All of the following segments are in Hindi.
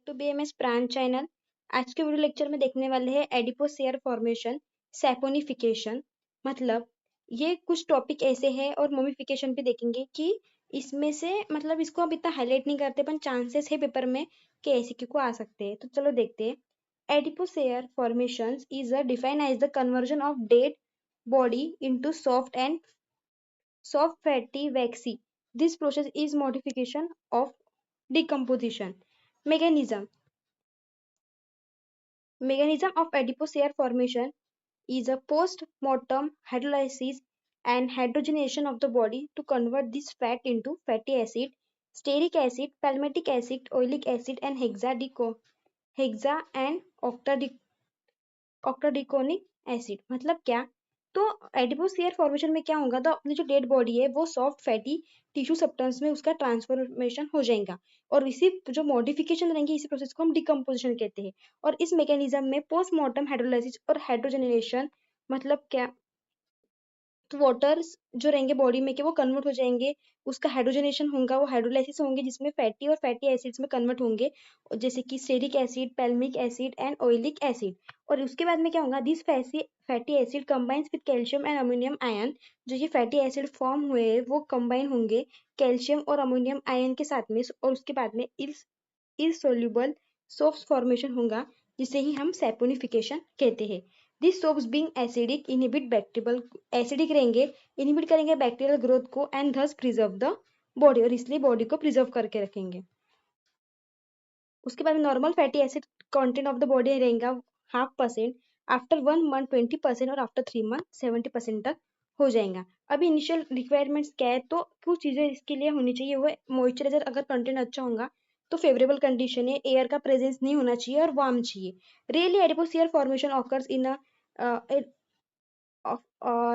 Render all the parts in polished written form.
टू बीएमएस प्राण चैनल। आज के वीडियो लेक्चर में देखने वाले हैं एडिपोसेयर फॉर्मेशन, सैपोनिफिकेशन। मतलब ये कुछ टॉपिक ऐसे हैं और मोमिफिकेशन भी देखेंगे कि इसमें से मतलब इसको अब इतना हाईलाइट नहीं करते, पर चांसेस है पेपर में कि एमसीक्यू को आ सकते हैं। तो चलो देखते हैं। Adipocere formation is defined as the conversion of dead body into soft fatty waxy. This process is modification of decomposition. Mechanism of adipose hair formation is a post-mortem hydrolysis and hydrogenation of the body to convert this fat into fatty acid, stearic acid, palmitic acid, oleic acid, and hexa and octadecanoic acid. मतलब क्या? तो एडिपोस हेयर फॉर्मेशन में क्या होगा, तो अपनी जो डेड बॉडी है वो सॉफ्ट फैटी टिश्यू सब्सटेंस में उसका ट्रांसफॉर्मेशन हो जाएगा और इसी जो मॉडिफिकेशन रहेंगे इसी प्रोसेस को हम डिकम्पोजिशन कहते हैं। और इस मैकेनिज्म में पोस्टमार्टम हाइड्रोलाइसिस और हाइड्रोजनेशन मतलब क्या, तो वाटर्स जो रहेंगे बॉडी में के वो कन्वर्ट हो जाएंगे, उसका हाइड्रोजनेशन होगा, वो हाइड्रोलाइसिस होंगे जिसमें फैटी और फैटी एसिड्स में कन्वर्ट होंगे, जैसे कि stearic acid, palmitic acid and oleic acid. और उसके बाद में क्या होगा, this fatty acid combines with calcium and ammonium ion. जो ये फैटी एसिड फॉर्म हुए हैं वो कंबाइन होंगे कैल्शियम और अमोनियम आयन के साथ में, और उसके बाद में इरसोल्यूबल सोप्स फॉर्मेशन होगा, जिसे ही हम सैपोनिफिकेशन कहते हैं। This soaps being acidic inhibit bacterial, acidic रहेंगे, इनहिबिट करेंगे बैक्टीरियल ग्रोथ को and thus preserve the body, और इसलिए बॉडी को प्रिजर्व करके रखेंगे। उसके बाद normal fatty acid content of the body रहेगा 0.5%, आफ्टर 1 मंथ 20% और आफ्टर 3 मंथ 70% तक हो जाएगा। अभी इनिशियल रिक्वायरमेंट्स क्या है, तो कुछ चीजें इसके लिए होनी चाहिए। वो मॉइस्चराइजर अगर कंटेंट अच्छा होगा तो फेवरेबल कंडीशन है, एयर का प्रेजेंस नहीं होना चाहिए और वार्म चाहिए। Really adipose hair formation occurs in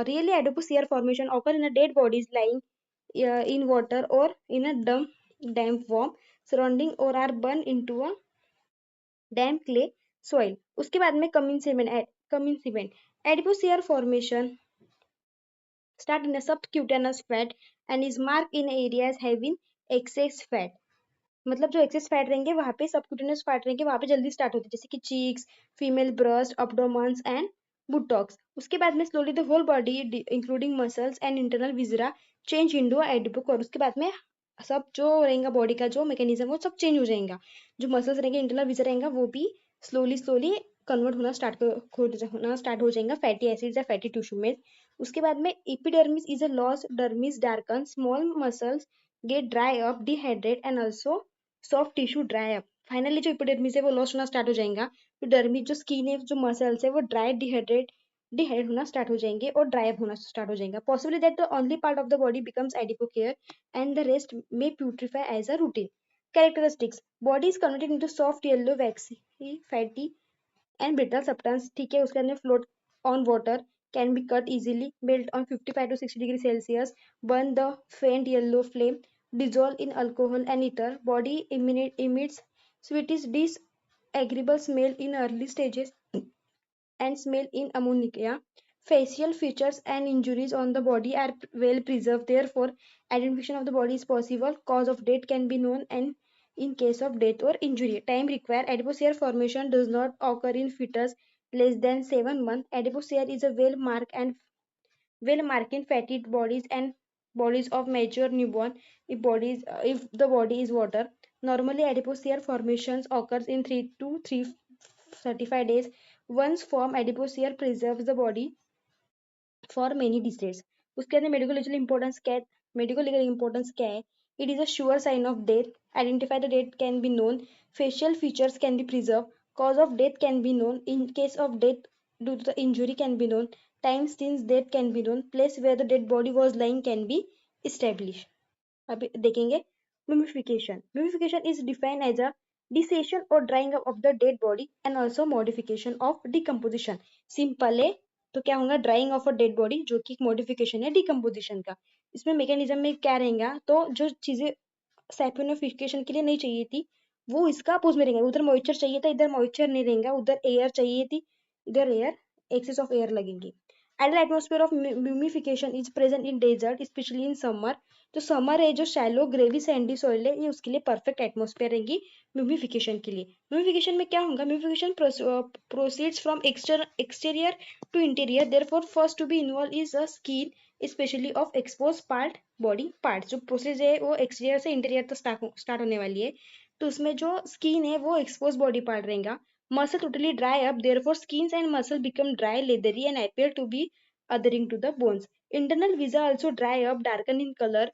really adipose hair formation occur in a dead bodies lying in water or in a damp warm surrounding or are burned into a damp clay soil. उसके बाद में coming adipose hair formation start in a subcutaneous fat and is marked in areas having excess fat. मतलब जो एक्सेस फैट रहेंगे वहां पे, सबक्यूटेनियस फैट रहेंगे वहां पे जल्दी स्टार्ट होती है, जैसे कि cheeks, female breast, abdomens and buttocks. उसके बाद में slowly the whole body including muscles and internal viscera change into adipocere, और उसके बाद में सब जो रहेगा बॉडी का जो मैकेनिज्म वो सब चेंज हो जाएगा। जो मसल्स रहेंगे, इंटरनल विजरा रहेगा, वो भी स्लोली स्लोली कन्वर्ट होना स्टार्ट हो जाएगा फैटी एसिड्स या फैटी टिश्यू में। उसके बाद में epidermis is a loss, dermis darken, small muscles get dry up, dehydrate and also soft tissue dry up. Finally जो एपिडर्मिस है वो लॉस होना स्टार्ट हो जाएगा, तो डर्मिस जो स्किन है, जो मसल्स है वो डिहाइड्रेट होना स्टार्ट हो जाएंगे और ड्राई अप होना स्टार्ट हो जाएगा। Possibly that the only part of the body becomes adipocere and the rest may putrefy as a routine. Characteristics, body is converted into soft yellow waxy fatty and brittle substance. ठीक है, उसके अंदर float on water, can be cut easily, melt on 55 to 60 degree Celsius, burn the faint yellow flame, dissolve in alcohol and ether. Body emits sweetish disagreeable smell in early stages and smell in ammonia. Facial features and injuries on the body are well preserved. Therefore, identification of the body is possible. Cause of death can be known, and in case of death or injury, time required. Adipose hair formation does not occur in fetus less than 7 months. Adipose hair is a well marked in fatty bodies and bodies of mature newborn. If the body is water, normally adipose hair formations occurs in 3 to 35 days. Once formed, adipose hair preserves the body for many decades. उसके अंदर मेडिकल लीगल इंपॉर्टेंस क्या है? It is a sure sign of death. Identify the date can be known. Facial features can be preserved. Cause of death can be known. In case of death due to the injury can be known. Time since death can be known. Place where the dead body was lying can be established. अभी देखेंगे mummification. Mummification is defined as a dissecation or drying up of the dead body and also modification of decomposition. Simple है, तो क्या होगा, drying of a dead body, जो कि एक मॉडिफिकेशन है डिकम्पोजिशन का। इसमें मैकेनिज्म में क्या रहेगा, तो जो चीजें सैपोनिफिकेशन के लिए नहीं चाहिए थी वो इसका अपोज में रहेंगे। उधर मॉइस्चर चाहिए था, इधर मॉइस्चर नहीं रहेगा, उधर एयर चाहिए थी, इधर एयर, एक्सेस ऑफ एयर लगेंगी। Ideal atmosphere of mummification is present in desert, especially in summer. जो समर है, जो शैलो ग्रेवी सैंडी सॉइल है, ये उसके लिए परफेक्ट एटमोस्फेयर रहेगी म्यूमिफिकेशन के लिए। म्यूमिफिकेशन में क्या होगा, mummification proceeds from exterior to interior, therefore first to be involve is the skin, specially of expose part, body part. जो प्रोसेस है वो एक्सटीरियर से इंटीरियर तक स्टार्ट होने वाली है। तो उसमें जो स्किन है वो एक्सपोज बॉडी पार्ट रहेगा। Muscle totally dry up, therefore skins and muscle become dry, leathery and appear to be adhering to the bones. Internal viscera also dry up, darken in color,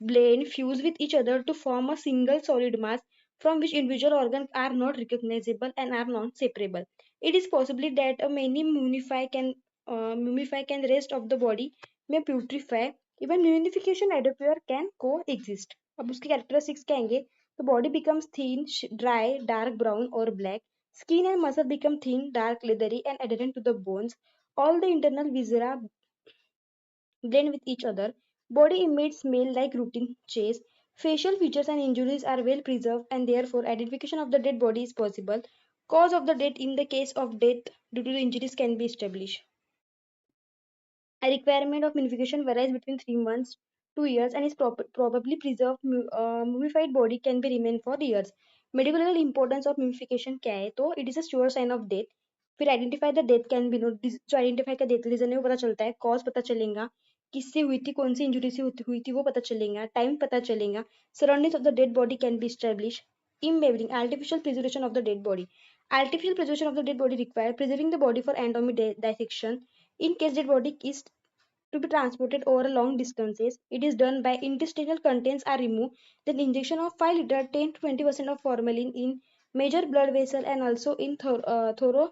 blend, fuse with each other to form a single solid mass from which individual organs are not recognizable and are non-separable. It is possibly that a many mumify can rest of the body may putrefy. Even mummification and adipure can coexist. अब उसके characteristics क्या आएंगे, the body becomes thin, dry, dark brown or black. Skin and muscle become thin, dark, leathery and adherent to the bones. All the internal viscera blend with each other. Body image smell like routine chase. Facial features and injuries are well preserved and therefore identification of the dead body is possible. Cause of the death in the case of death due to the injuries can be established. A requirement of mummification varies between 3 months, 2 years, and is probably preserved. Mummified body can be remain for years. Medical importance of mummification क्या है, तो it is a sure sign of death. फिर identify the death can be note, जो आइडेंटिफाई का डेथ रीजन है वो पता चलता है, कॉज पता चलेगा, किससे हुई थी, कौन सी इंजुरी से हुई थी वो पता चलेगा, टाइम पता चलेगा. Surroundings of the dead body can be establish. Imbibing, artificial preservation of the dead body. Artificial preservation of the dead body require preserving the body for anatomy dissection. In case dead body is to be transported over long distances, it is done by intestinal contents are removed, then injection of 5 liter 10 to 20% of formalin in major blood vessel and also in thorough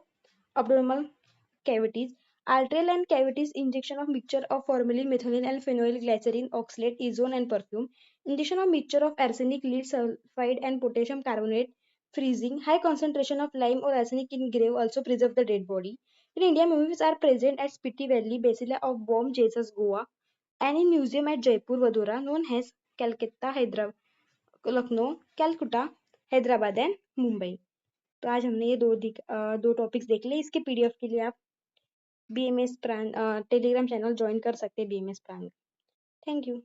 abdominal cavities. Arterial and cavities, injection of mixture of formalin, methylene and phenyl glycerin, oxalate, ozone and perfume. Injection of mixture of arsenic, lead sulfide and potassium carbonate. Freezing. High concentration of lime or arsenic in grave also preserve the dead body. In India, mummies are present at Spiti Valley, Basilica of Bom Jesus, Goa, and in museum at Jaipur, Vadodara, known as Calcutta, Hyderabad, Lucknow, Calcutta, Hyderabad and Mumbai. तो आज हमने ये दो टॉपिक्स देख लिए. इसके पीडीएफ के लिए आप BMS प्राण टेलीग्राम चैनल ज्वाइन कर सकते हैं, BMS प्राण. Thank you.